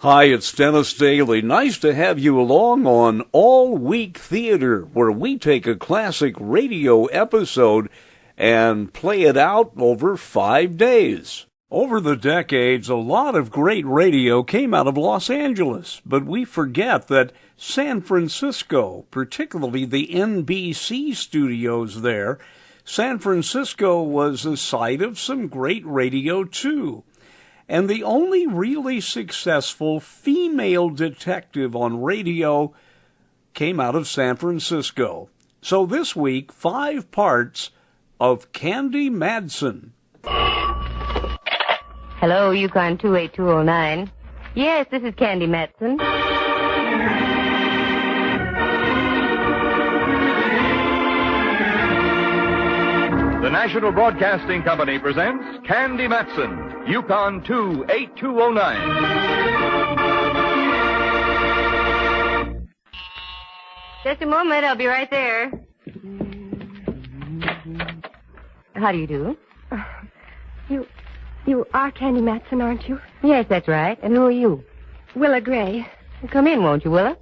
Hi, it's Dennis Daly. Nice to have you along on All Week Theater, where we take a classic radio episode and play it out over 5 days. Over the decades, a lot of great radio came out of Los Angeles, but we forget that San Francisco, particularly the NBC studios there, San Francisco was the site of some great radio too. And the only really successful female detective on radio came out of San Francisco. So this week, 5 parts of Candy Matson. Hello, Yukon 28209. Yes, this is Candy Matson. The National Broadcasting Company presents Candy Matson, Yukon 28209. Just a moment, I'll be right there. How do you do? You are Candy Matson, aren't you? Yes, that's right. And who are you? Willa Gray. Come in, won't you, Willa?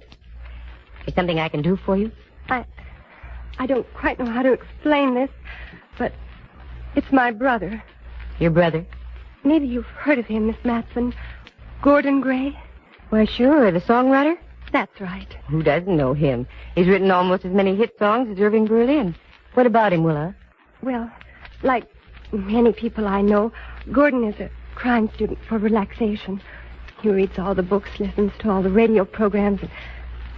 Is something I can do for you? I don't quite know how to explain this, but it's my brother. Your brother? Maybe you've heard of him, Miss Matson. Gordon Gray? Why, sure, the songwriter? That's right. Who doesn't know him? He's written almost as many hit songs as Irving Berlin. What about him, Willa? Well, like many people I know, Gordon is a crime student for relaxation. He reads all the books, listens to all the radio programs, and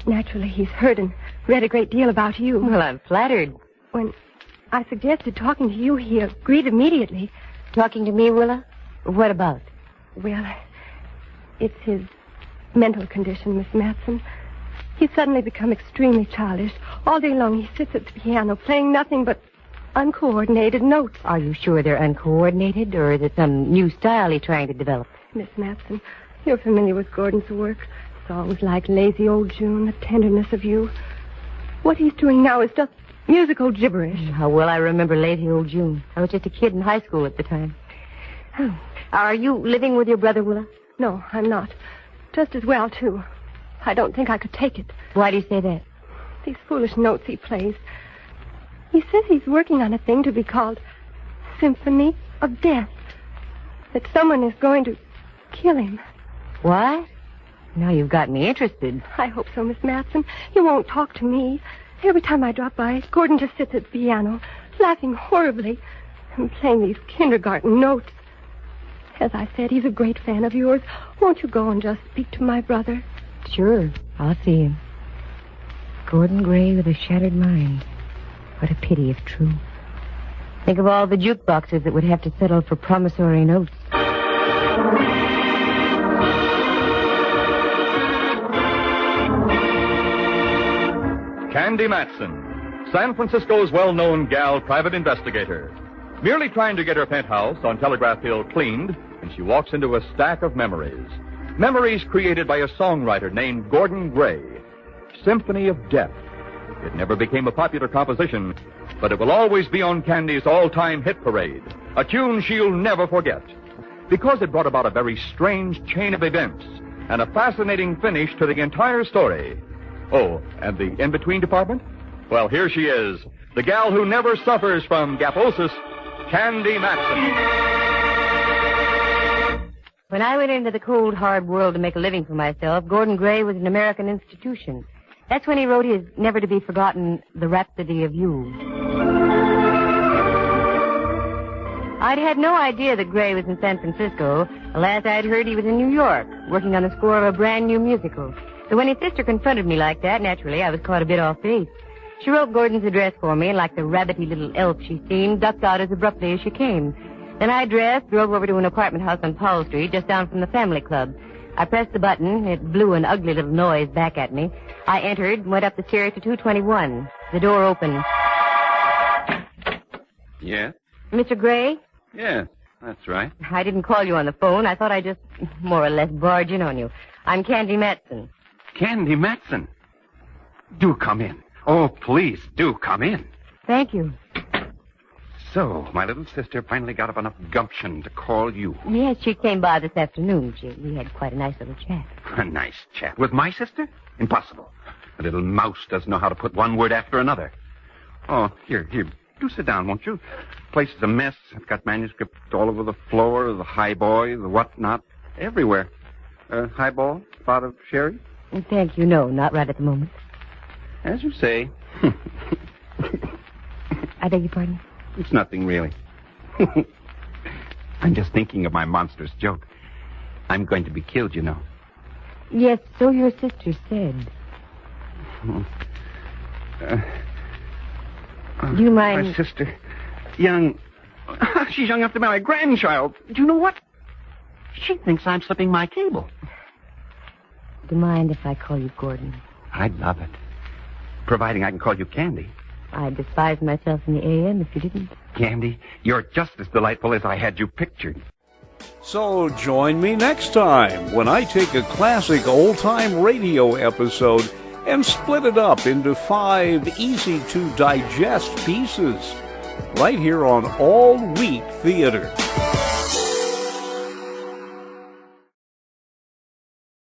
naturally he's heard and read a great deal about you. Well, I'm flattered. When I suggested talking to you, he agreed immediately. Talking to me, Willa? What about? Well, it's his mental condition, Miss Matson. He's suddenly become extremely childish. All day long he sits at the piano playing nothing but uncoordinated notes. Are you sure they're uncoordinated, or is it some new style he's trying to develop? Miss Matson, you're familiar with Gordon's work. Songs like Lazy Old June, The Tenderness of You. What he's doing now is just musical gibberish. How well I remember Lazy Old June. I was just a kid in high school at the time. Oh. Are you living with your brother, Willa? No, I'm not. Just as well, too. I don't think I could take it. Why do you say that? These foolish notes he plays. He says he's working on a thing to be called Symphony of Death. That someone is going to kill him. What? Now you've got me interested. I hope so, Miss Matson. He won't talk to me. Every time I drop by, Gordon just sits at the piano, laughing horribly, and playing these kindergarten notes. As I said, he's a great fan of yours. Won't you go and just speak to my brother? Sure, I'll see him. Gordon Gray with a shattered mind. What a pity if true. Think of all the jukeboxes that would have to settle for promissory notes. Candy Matson, San Francisco's well-known gal private investigator. Merely trying to get her penthouse on Telegraph Hill cleaned, and she walks into a stack of memories. Memories created by a songwriter named Gordon Gray. Symphony of Death. It never became a popular composition, but it will always be on Candy's all-time hit parade. A tune she'll never forget. Because it brought about a very strange chain of events and a fascinating finish to the entire story. Oh, and the in-between department? Well, here she is, the gal who never suffers from gaposis, Candy Matson. When I went into the cold, hard world to make a living for myself, Gordon Gray was an American institution. That's when he wrote his never-to-be-forgotten The Rhapsody of You. I'd had no idea that Gray was in San Francisco. The last I'd heard he was in New York, working on the score of a brand-new musical. So when his sister confronted me like that, naturally, I was caught a bit off base. She wrote Gordon's address for me, and like the rabbity little elf she seemed, ducked out as abruptly as she came. Then I dressed, drove over to an apartment house on Powell Street, just down from the family club. I pressed the button. It blew an ugly little noise back at me. I entered and went up the stairs to 221. The door opened. Yeah? Mr. Gray? Yes, that's right. I didn't call you on the phone. I thought I'd just more or less barge in on you. I'm Candy Matson. Candy Matson. Do come in. Oh, please, do come in. Thank you. So, my little sister finally got up enough gumption to call you. Yes, she came by this afternoon. We had quite a nice little chat. A nice chat. With my sister? Impossible. A little mouse doesn't know how to put one word after another. Oh, here. Do sit down, won't you? Place is a mess. I've got manuscript all over the floor, the highboy, the whatnot, everywhere. Highball? Spot of sherry? Thank you. No, not right at the moment. As you say. I beg your pardon? It's nothing, really. I'm just thinking of my monstrous joke. I'm going to be killed, you know. Yes, so your sister said. Do you mind? My sister. Young. She's young enough to marry a grandchild. Do you know what? She thinks I'm slipping my cable. Do you mind if I call you Gordon? I'd love it. Providing I can call you Candy. I'd despise myself in the AM if you didn't. Candy, you're just as delightful as I had you pictured. So join me next time when I take a classic old-time radio episode and split it up into 5 easy-to-digest pieces, right here on All Week Theater.